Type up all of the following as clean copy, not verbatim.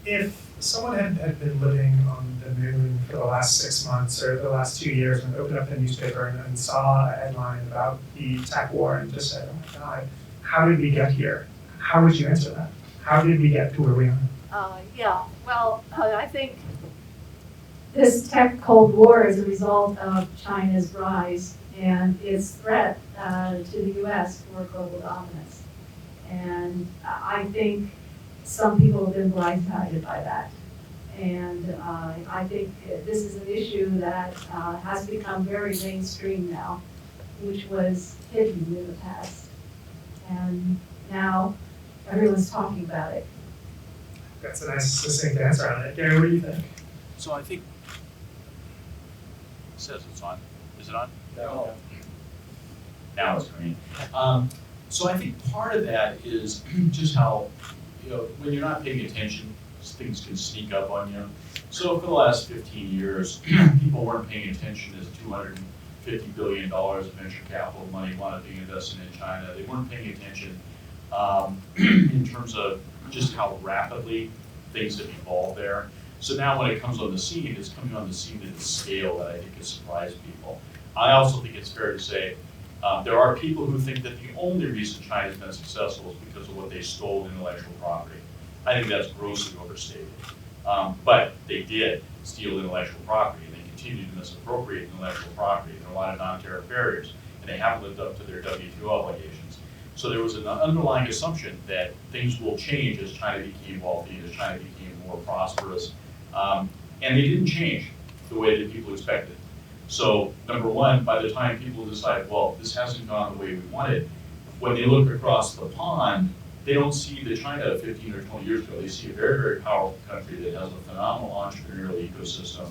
if someone had been living on the moon for the last 6 months or the last 2 years and opened up the newspaper and saw a headline about the tech war and just said, oh my God, how did we get here? How would you answer that? How did we get to where we are? I think this tech Cold War is a result of China's rise and its threat to the U.S. for global dominance. And I think some people have been blindsided by that. And I think this is an issue that has become very mainstream now, which was hidden in the past. And now everyone's talking about it. That's a nice succinct answer on it. Gary, what do you think? So I think, it says it's on. Is it on? No. Now it's green. So I think part of that is just how, when you're not paying attention, things can sneak up on you. So for the last 15 years, people weren't paying attention as $250 billion of venture capital money wanted to be invested in China. They weren't paying attention in terms of just how rapidly things have evolved there. So now when it comes on the scene, it's coming on the scene at a scale that I think has surprised people. I also think it's fair to say there are people who think that the only reason China's been successful is because of what they stole in intellectual property. I think that's grossly overstated. But they did steal intellectual property, and they continue to misappropriate intellectual property. There are a lot of non-tariff barriers, and they haven't lived up to their WTO obligations. So there was an underlying assumption that things will change as China became wealthy, as China became more prosperous, and they didn't change the way that people expected. So number one, by the time people decide, well, this hasn't gone the way we wanted, when they look across the pond, they don't see the China of 15 or 20 years ago. They see a very, very powerful country that has a phenomenal entrepreneurial ecosystem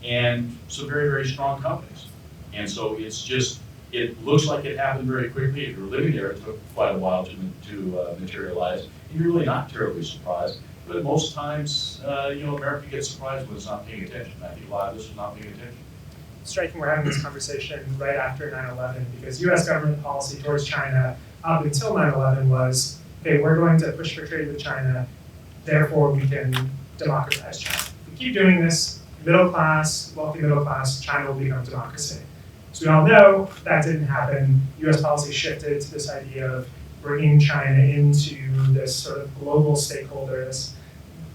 and some very, very strong companies. And so it's just, it looks like it happened very quickly. If you're living there, it took quite a while to materialize. And you're really not terribly surprised. But most times, America gets surprised when it's not paying attention. I think a lot of this is not paying attention. Striking we're having this conversation right after 9/11 because U.S. government policy towards China up until 9/11 was, okay, we're going to push for trade with China, therefore we can democratize China. If we keep doing this, middle class, wealthy middle class, China will become democracy. So we all know that didn't happen. U.S. policy shifted to this idea of bringing China into this sort of global stakeholder, this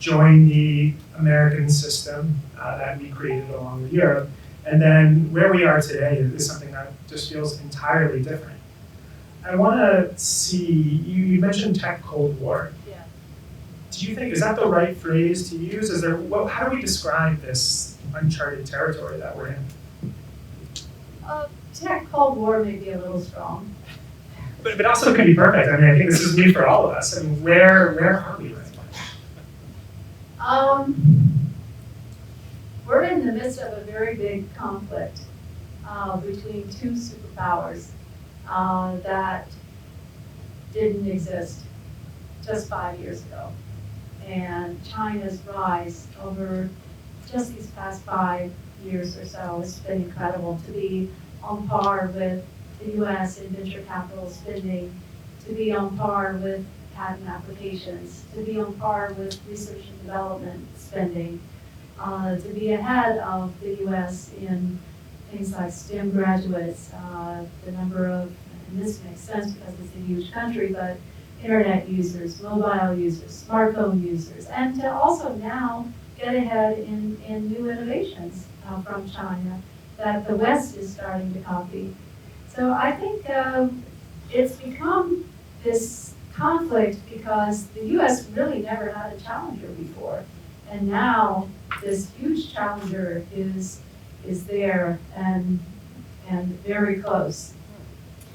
join the American system that we created along with Europe. And then where we are today is something that just feels entirely different. I want to see, you mentioned tech Cold War. Yeah. Do you think, is that the right phrase to use? How do we describe this uncharted territory that we're in? Tech Cold War may be a little strong. But also it could be perfect. I mean, I think this is new for all of us. I mean, where are we right now? We're in the midst of a very big conflict between two superpowers that didn't exist just 5 years ago. And China's rise over just these past 5 years or so has been incredible. To be on par with the U.S. in venture capital spending, to be on par with patent applications, to be on par with research and development spending, to be ahead of the U.S. in things like STEM graduates, the number of, and this makes sense because it's a huge country, but internet users, mobile users, smartphone users, and to also now get ahead in new innovations from China that the West is starting to copy. So I think it's become this conflict because the U.S. really never had a challenger before. And now this huge challenger is there and very close.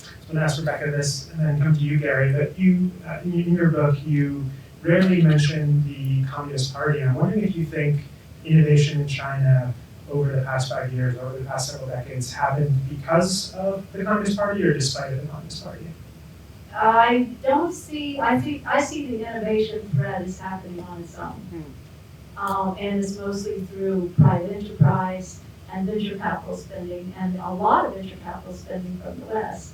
I'm going to ask Rebecca this and then come to you, Gary, but you, in your book, you rarely mention the Communist Party. I'm wondering if you think innovation in China over the past 5 years, over the past several decades, happened because of the Communist Party or despite of the Communist Party? I don't see, I see the innovation thread is happening on its own. And it's mostly through private enterprise and venture capital spending, and a lot of venture capital spending from the West.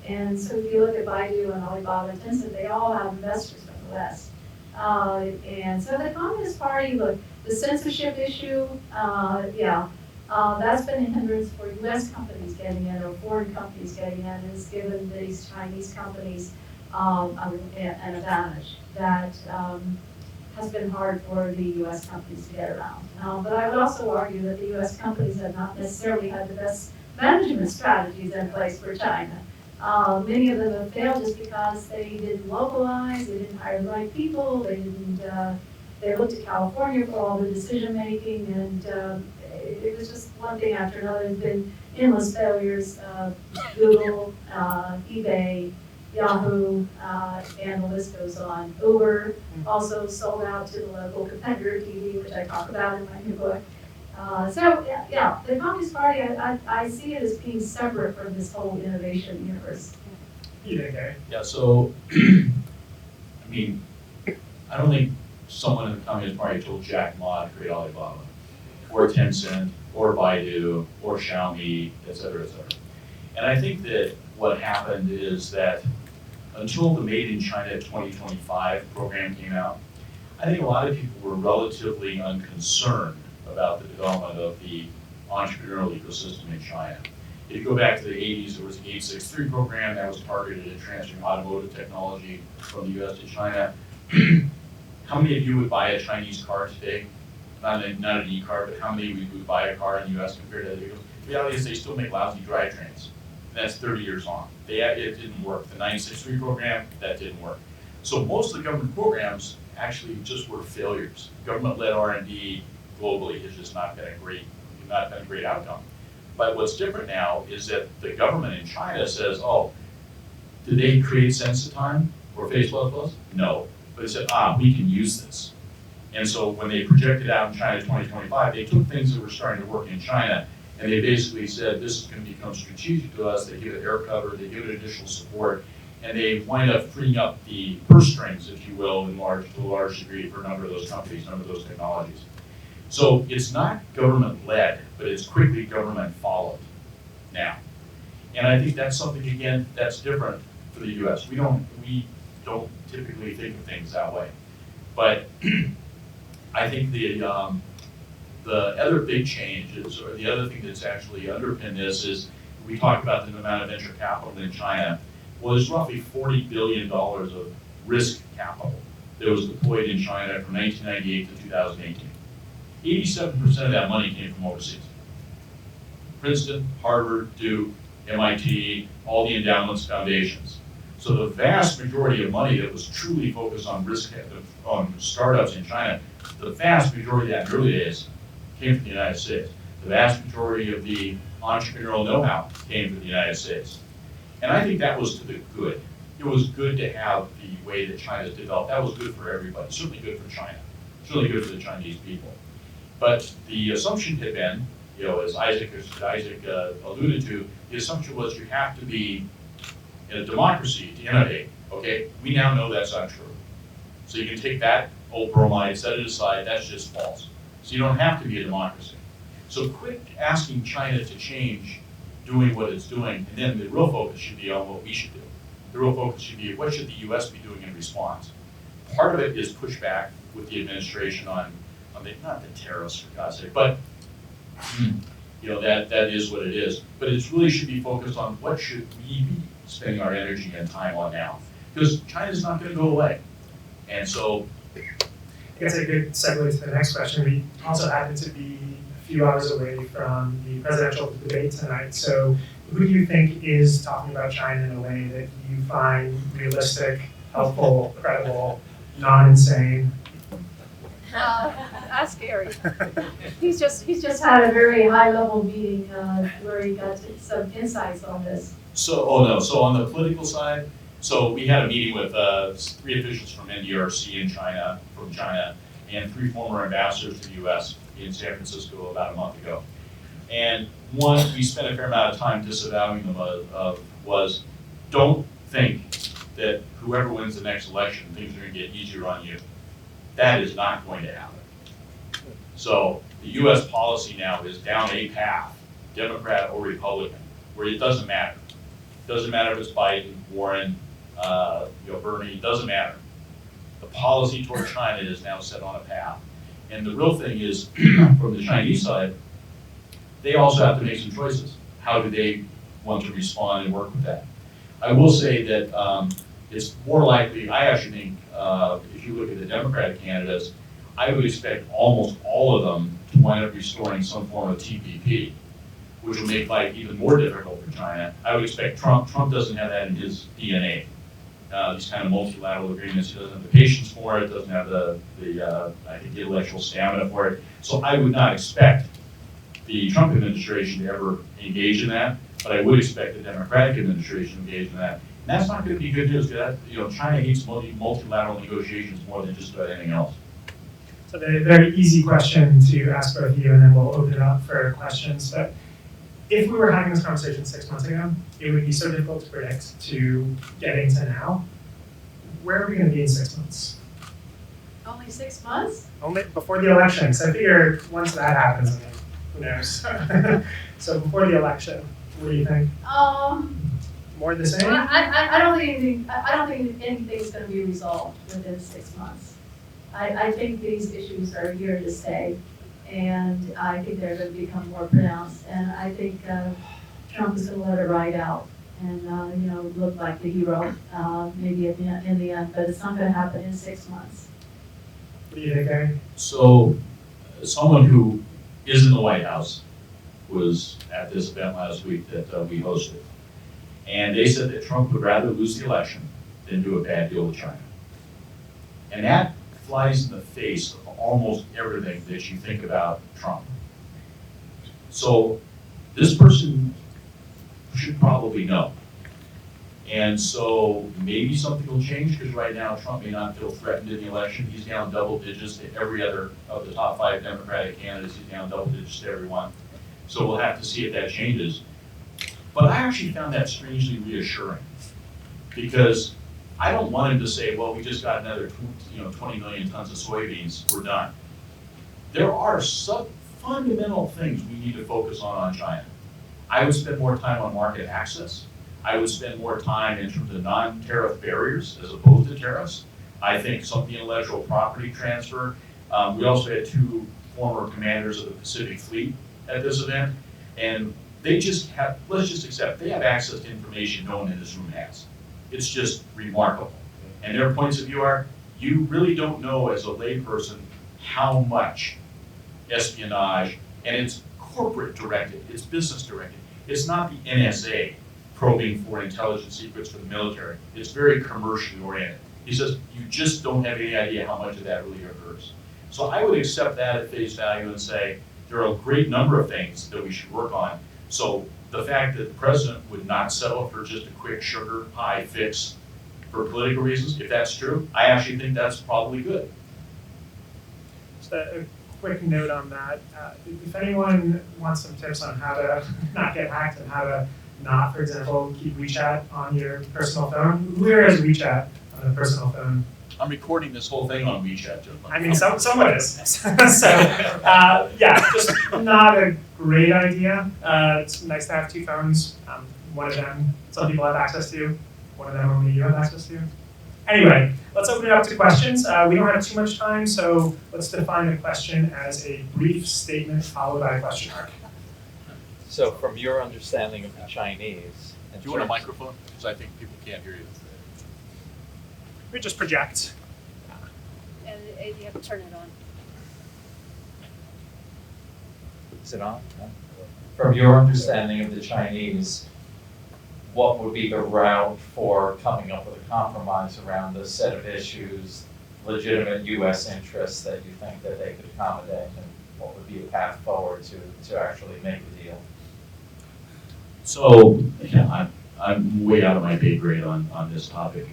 And so if you look at Baidu and Alibaba and Tencent, they all have investors from the West. And so the Communist Party, look, the censorship issue, that's been a hindrance for US companies getting in or foreign companies getting in. It's given these Chinese companies an advantage that has been hard for the US companies to get around. But I would also argue that the US companies have not necessarily had the best management strategies in place for China. Many of them have failed just because they didn't localize, they didn't hire the right people, they looked at California for all the decision making, and it was just one thing after another. There's been endless failures, Google, eBay, Yahoo, and the list goes on. Uber also sold out to the local competitor TV, which I talk about in my new book. The Communist Party, I see it as being separate from this whole innovation universe. You think, Gary? Yeah, so, I mean, I don't think someone in the Communist Party told Jack Ma to create Alibaba, or Tencent, or Baidu, or Xiaomi, et cetera, et cetera. And I think that what happened is that until the Made in China 2025 program came out, I think a lot of people were relatively unconcerned about the development of the entrepreneurial ecosystem in China. If you go back to the 80s, there was the 863 program that was targeted at transferring automotive technology from the US to China. How many of you would buy a Chinese car today? Not an e-car, but how many would buy a car in the US compared to other vehicles? The reality is they still make lousy drivetrains. And that's 30 years on. It didn't work. The 963 program, that didn't work. So most of the government programs actually just were failures. Government-led R&D globally has just not been a great outcome. But what's different now is that the government in China says, oh, did they create Sensitime or Face++? No. But they said, we can use this. And so when they projected out in China 2025, they took things that were starting to work in China, and they basically said, this is going to become strategic to us. They give it air cover, they give it additional support, and they wind up freeing up the purse strings, if you will, to a large degree for a number of those companies, a number of those technologies. So it's not government-led, but it's quickly government-followed now. And I think that's something, again, that's different for the US. We don't typically think of things that way. But I think the other big change is, or the other thing that's actually underpinned this is, we talked about the amount of venture capital in China, was roughly $40 billion of risk capital that was deployed in China from 1998 to 2018. 87% of that money came from overseas. Princeton, Harvard, Duke, MIT, all the endowments, foundations. So the vast majority of money that was truly focused on on startups in China, the vast majority of that in the early days came from the United States. The vast majority of the entrepreneurial know-how came from the United States. And I think that was to the good. It was good to have the way that China's developed. That was good for everybody, certainly good for China, certainly good for the Chinese people. But the assumption had been, as Isaac alluded to, the assumption was you have to be in a democracy to innovate. Okay, we now know that's not true. So you can take that old bromide, set it aside, that's just false. So you don't have to be a democracy. So quit asking China to change doing what it's doing, and then the real focus should be on what we should do. The real focus should be, what should the US be doing in response? Part of it is pushback with the administration on not the terrorists, for God's sake, but that is what it is. But it really should be focused on what should we be spending our energy and time on now, because China's not going to go away. And so, I guess a good segue to the next question. We also happen to be a few hours away from the presidential debate tonight. So who do you think is talking about China in a way that you find realistic, helpful, credible, non-insane? Ask Gary. He's just had a very high-level meeting where he got some insights on this. So on the political side, so we had a meeting with 3 officials from NDRC from China, and 3 former ambassadors to the US in San Francisco about a month ago. And one we spent a fair amount of time disavowing them was, don't think that whoever wins the next election, things are going to get easier on you. That is not going to happen. So the US policy now is down a path, Democrat or Republican, where it doesn't matter. It doesn't matter if it's Biden, Warren, Bernie, it doesn't matter. The policy toward China is now set on a path. And the real thing is, from the Chinese side, they also have to make some choices. How do they want to respond and work with that? I will say that it's more likely, I actually think, if you look at the Democratic candidates, I would expect almost all of them to wind up restoring some form of TPP, which will make life even more difficult for China. I would expect Trump doesn't have that in his DNA. These kind of multilateral agreements, he doesn't have the patience for it, doesn't have I think, the intellectual stamina for it. So I would not expect the Trump administration to ever engage in that, but I would expect the Democratic administration to engage in that. And that's not going to be good news, because China hates multilateral negotiations more than just about anything else. So a very easy question to ask both of you, and then we'll open it up for questions. But if we were having this conversation 6 months ago, it would be so difficult to predict to getting to now. Where are we going to be in 6 months? Only 6 months? Only before the election. So I figure once that happens, I mean, who knows? So before the election, what do you think? More the same? I don't think anything's going to be resolved within 6 months. I think these issues are here to stay, and I think they're going to become more pronounced. And I think Trump is going to let it ride out and look like the hero maybe in the end. But it's not going to happen in 6 months. What do you think, Gary? So, someone who is in the White House was at this event last week that we hosted, and they said that Trump would rather lose the election than do a bad deal with China. And that flies in the face of almost everything that you think about Trump. So this person should probably know. And so maybe something will change, because right now Trump may not feel threatened in the election. He's down double digits to every other of the top 5 Democratic candidates. He's down double digits to everyone. So we'll have to see if that changes. But I actually found that strangely reassuring, because I don't want him to say, well, we just got another 20 million tons of soybeans, we're done. There are some fundamental things we need to focus on China. I would spend more time on market access. I would spend more time in terms of non-tariff barriers as opposed to tariffs. I think some of the intellectual property transfer. We also had 2 former commanders of the Pacific Fleet at this event, and they just have, let's just accept, they have access to information no one in this room has. It's just remarkable. And their points of view are, you really don't know as a layperson how much espionage, and it's corporate directed, it's business directed. It's not the NSA probing for intelligence secrets for the military. It's very commercially oriented. He says, you just don't have any idea how much of that really occurs. So I would accept that at face value and say, there are a great number of things that we should work on. So the fact that the president would not settle for just a quick sugar pie fix for political reasons, if that's true, I actually think that's probably good. Just a quick note on that. If anyone wants some tips on how to not get hacked and how to not, for example, keep WeChat on your personal phone, who here has WeChat on a personal phone? I'm recording this whole thing on WeChat, Joe. I mean, someone is. So, yeah, just not a great idea. It's nice to have 2 phones. One of them, some people have access to. One of them only you have access to. Anyway, let's open it up to questions. We don't have too much time, so let's define a question as a brief statement followed by a question mark. So from your understanding of the Chinese... Do you want a microphone? Because I think people can't hear you. We just project. And you have to turn it on. Is it on? No? From your understanding of the Chinese, what would be the route for coming up with a compromise around the set of issues, legitimate U.S. interests that you think that they could accommodate, and what would be a path forward to actually make a deal? So, yeah, I'm way out of my pay grade on this topic.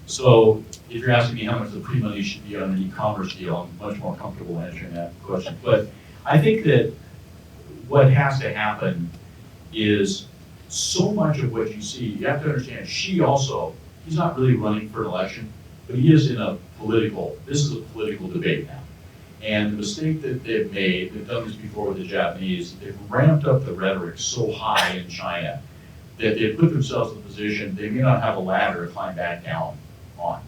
So if you're asking me how much the pre-money should be on an e-commerce deal, I'm much more comfortable answering that question. But I think that what has to happen is so much of what you see, you have to understand, he's not really running for an election, but he is in this is a political debate now. And the mistake that they've made, they've done this before with the Japanese, they've ramped up the rhetoric so high in China that they've put themselves in a position they may not have a ladder to climb back down on.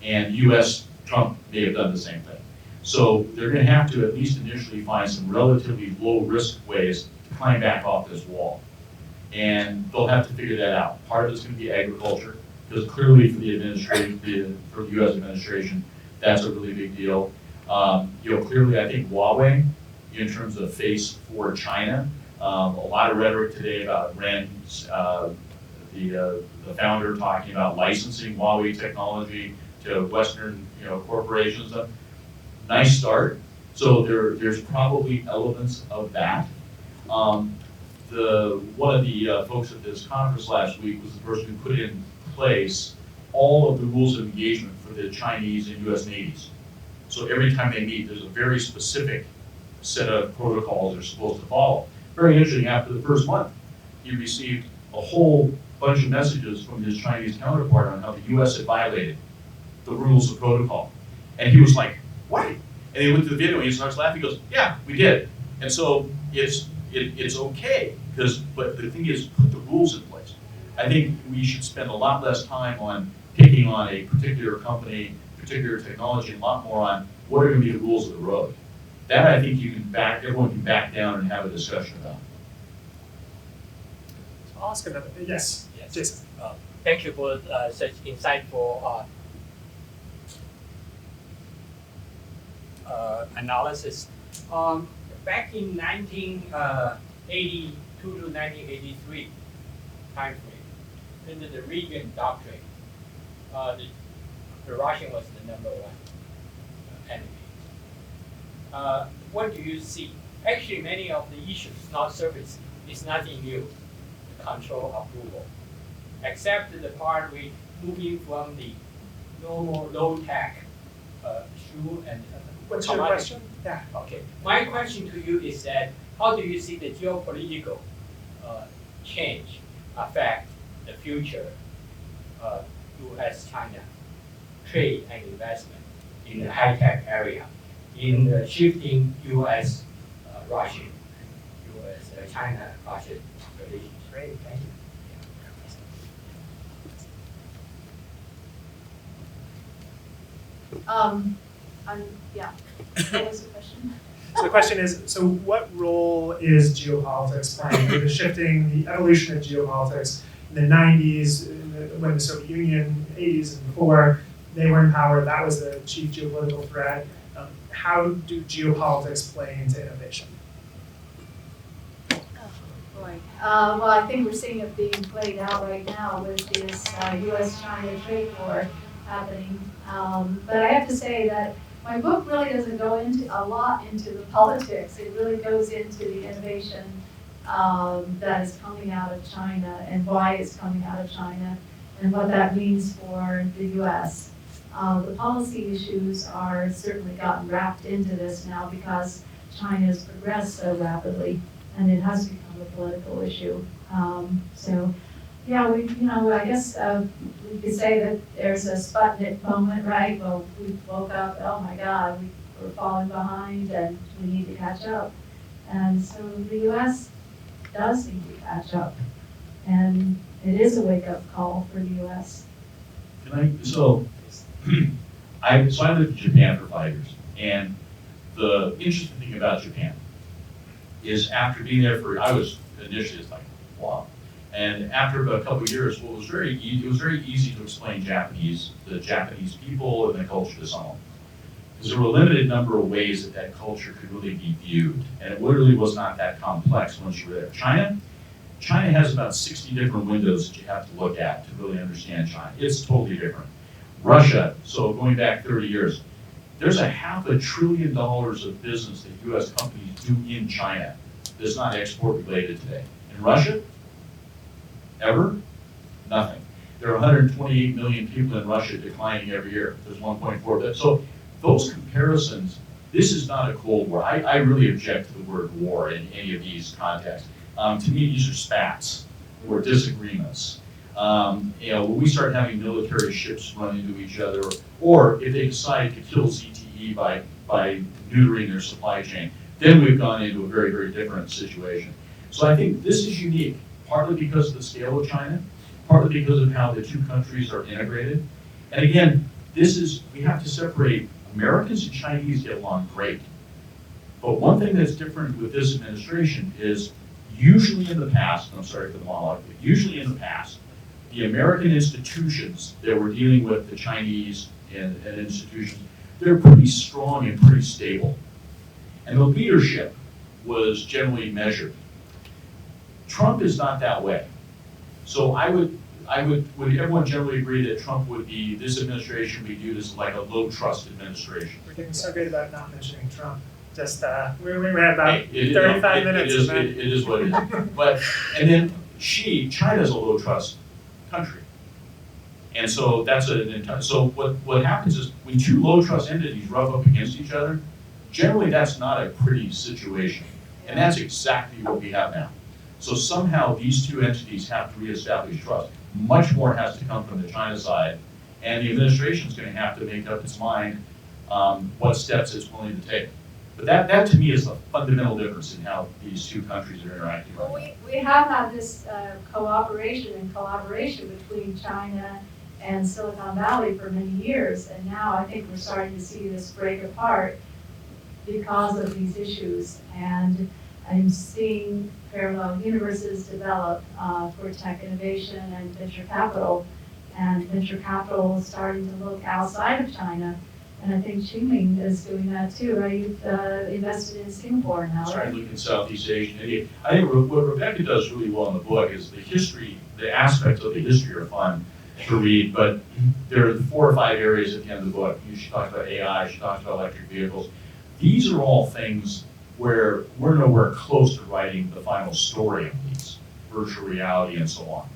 And US, Trump may have done the same thing. So they're gonna have to at least initially find some relatively low-risk ways to climb back off this wall. And they'll have to figure that out. Part of it's gonna be agriculture, because clearly for the administration, for the US administration, that's a really big deal. Clearly I think Huawei, in terms of face for China, a lot of rhetoric today about Ren, the founder talking about licensing Huawei technology to Western, corporations. Nice start. So there's probably elements of that. One of the folks at this conference last week was the person who put in place all of the rules of engagement for the Chinese and US navies. So every time they meet, there's a very specific set of protocols they're supposed to follow. Very interesting, after the first month, he received a whole bunch of messages from his Chinese counterpart on how the US had violated the rules of protocol. And he was like, what? And he looked at the video and he starts laughing, he goes, yeah, we did. And so it's okay, but the thing is, put the rules in place. I think we should spend a lot less time on picking on a particular company, particular technology, and a lot more on what are gonna be the rules of the road. That I think everyone can back down and have a discussion about. I'll ask another, yes, Jason. Thank you for such insightful analysis. Back in 1982 to 1983 timeframe, under the Rieschel doctrine, the Russian was the number one enemy. What do you see? Actually, many of the issues not surfaced. It's nothing new. The control approval, except the part we moving from the normal low tech through and. What's your question? Yeah. Okay. My question to you is that how do you see the geopolitical change affect the future U.S.-China trade and investment in the high-tech area, in the shifting U.S.-Russian, U.S.-China-Russian relations? Great, thank you. Yeah, what was the question? So the question is, so what role is geopolitics playing? The shifting, the evolution of geopolitics in the 90s, when the Soviet Union, 80s and before, they were in power, that was the chief geopolitical threat. How do geopolitics play into innovation? Well, I think we're seeing it being played out right now with this U.S.-China trade war happening. But I have to say that my book really doesn't go into a lot into the politics. It really goes into the innovation that is coming out of China and why it's coming out of China and what that means for the U.S. The policy issues are certainly gotten wrapped into this now because China has progressed so rapidly and it has become a political issue. So, yeah, I guess we could say that there's a Sputnik moment, right? Well, we woke up, oh my God, we're falling behind and we need to catch up. And so the U.S. does need to catch up. And it is a wake-up call for the U.S. I lived in Japan for 5 years, and the interesting thing about Japan is after being there I was initially like, wow. And after about a couple of years, it was very easy to explain the Japanese people and the culture to someone. Because there were a limited number of ways that culture could really be viewed, and it literally was not that complex once you were there. China has about 60 different windows that you have to look at to really understand China. It's totally different. Russia, so going back 30 years, there's $500 billion of business that U.S. companies do in China that's not export related today. In Russia, ever? Nothing. There are 128 million people in Russia declining every year. There's 1.4 billion. So those comparisons, this is not a Cold War. I really object to the word war in any of these contexts. To me, these are spats or disagreements. When we start having military ships run into each other, or if they decide to kill ZTE by neutering their supply chain, then we've gone into a very, very different situation. So I think this is unique, partly because of the scale of China, partly because of how the two countries are integrated. And again, we have to separate Americans and Chinese get along great. But one thing that's different with this administration is usually in the past, and I'm sorry for the monologue, but usually in the past, the American institutions that were dealing with the Chinese and institutions, they're pretty strong and pretty stable. And the leadership was generally measured. Trump is not that way. So would everyone generally agree that this administration would be viewed as like a low trust administration? We're doing so great about not mentioning Trump. Just, we had about 35 minutes. It is what it is. But, and then China's a low trust country. And so so what happens is when two low trust entities rub up against each other, generally that's not a pretty situation. And that's exactly what we have now. So somehow these two entities have to reestablish trust. Much more has to come from the China side, and the administration's going to have to make up its mind what steps it's willing to take. But that to me is the fundamental difference in how these two countries are interacting right Well, now. we have had this cooperation and collaboration between China and Silicon Valley for many years, and now I think we're starting to see this break apart because of these issues. And I'm seeing parallel universes develop for tech innovation and venture capital. And venture capital is starting to look outside of China. And I think Qiming is doing that too, right? You've invested in Singapore now, Trying right? to look in Southeast Asia and India. I think what Rebecca does really well in the book is the history, the aspects of the history are fun to read, but there are 4 or 5 areas at the end of the book. She talks about AI, she talks about electric vehicles. These are all things where we're nowhere close to writing the final story of these, virtual reality and so on.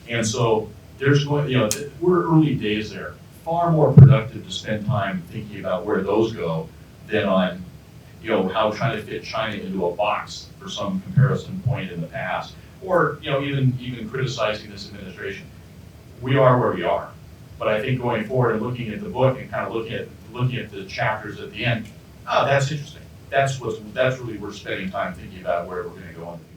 And so we're early days there. Far more productive to spend time thinking about where those go than on, how trying to fit China into a box for some comparison point in the past, or even criticizing this administration. We are where we are, but I think going forward and looking at the book and kind of looking at the chapters at the end, that's interesting. That's really worth spending time thinking about where we're going to go in the future.